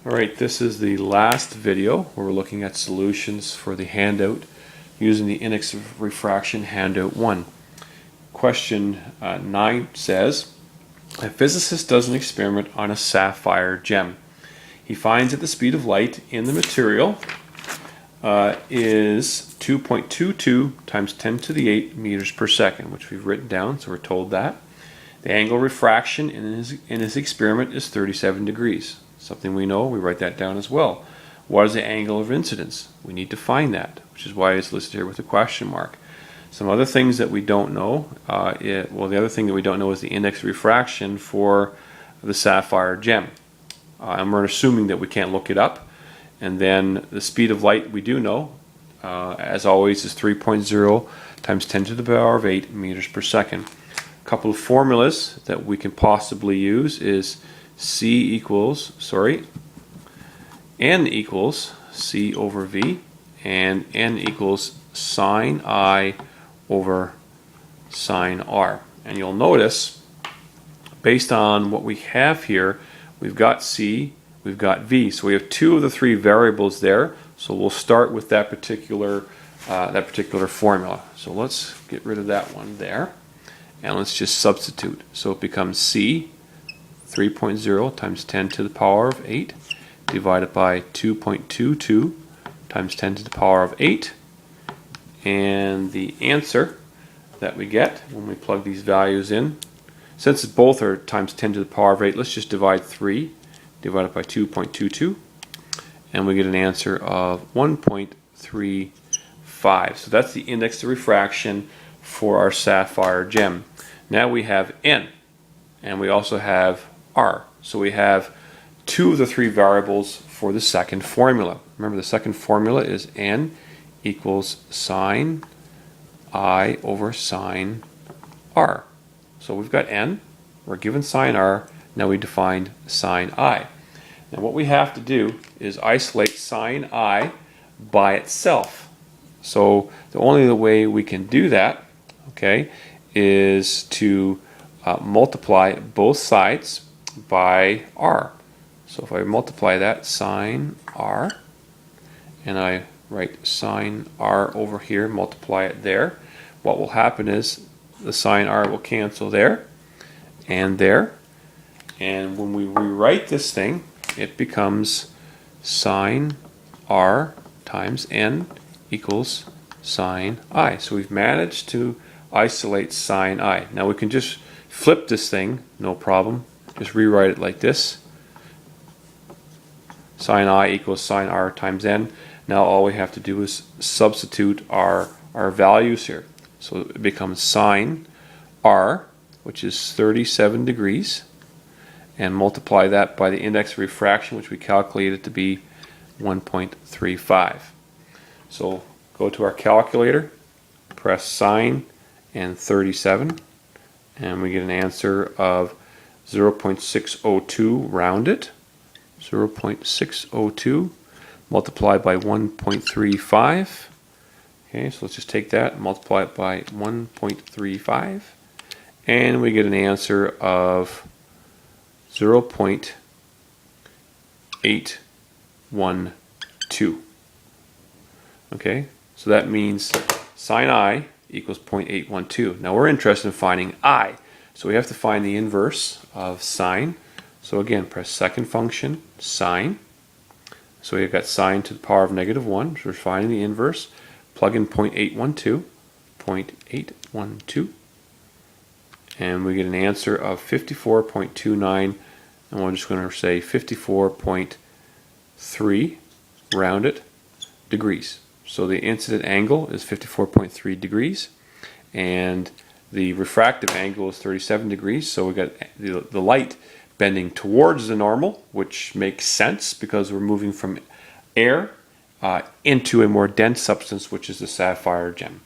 Alright, this is the last video where we're looking at solutions for the handout using the index of refraction handout 1. Question 9 says, a physicist does an experiment on a sapphire gem. He finds that the speed of light in the material is 2.22 times 10 to the 8 meters per second, which we've written down, so we're told that. The angle of refraction in his experiment is 37 degrees. Something we know, we write that down as well. What is the angle of incidence? We need to find that, which is why it's listed here with a question mark. Some other things that we don't know, the other thing that we don't know is the index of refraction for the sapphire gem. And we're assuming that we can't look it up. And then the speed of light we do know, as always, is 3.0 times 10 to the power of 8 meters per second. A couple of formulas that we can possibly use is N equals C over V, and N equals sine I over sine R. And you'll notice, based on what we have here, we've got C, we've got V. So we have two of the three variables there. So we'll start with that particular formula. So let's get rid of that one there, and let's just substitute. So it becomes C 3.0 times 10 to the power of 8 divided by 2.22 times 10 to the power of 8, and the answer that we get when we plug these values in, since both are times 10 to the power of 8, let's just divide 3 divided by 2.22, and we get an answer of 1.35. So that's the index of refraction for our sapphire gem. Now we have N, and we also have R. So we have two of the three variables for the second formula. Remember, the second formula is N equals sine I over sine R. So we've got N, we're given sine R, now we defined sine I. Now what we have to do is isolate sine I by itself. So the only way we can do that, okay, is to multiply both sides by R. So if I multiply that, sine R, and I write sine R over here, multiply it there, what will happen is the sine R will cancel there, and when we rewrite this thing, it becomes sine R times N equals sine I. So we've managed to isolate sine I. Now we can just flip this thing, no problem. Just rewrite it like this. Sine I equals sine R times N. Now all we have to do is substitute our values here. So it becomes sine R, which is 37 degrees, and multiply that by the index of refraction, which we calculated to be 1.35. So go to our calculator, press sine and 37, and we get an answer of 0.602 rounded. 0.602 multiplied by 1.35. Okay, so let's just take that and multiply it by 1.35, and we get an answer of 0.812. Okay, so that means sine I equals 0.812. Now we're interested in finding I, so we have to find the inverse of sine. So again, press second function, sine. So we've got sine to the power of -1, so we're finding the inverse. Plug in 0.812, and we get an answer of 54.29, and we're just going to say 54.3, round it, degrees. So the incident angle is 54.3 degrees, and the refractive angle is 37 degrees, so we got the light bending towards the normal, which makes sense because we're moving from air into a more dense substance, which is the sapphire gem.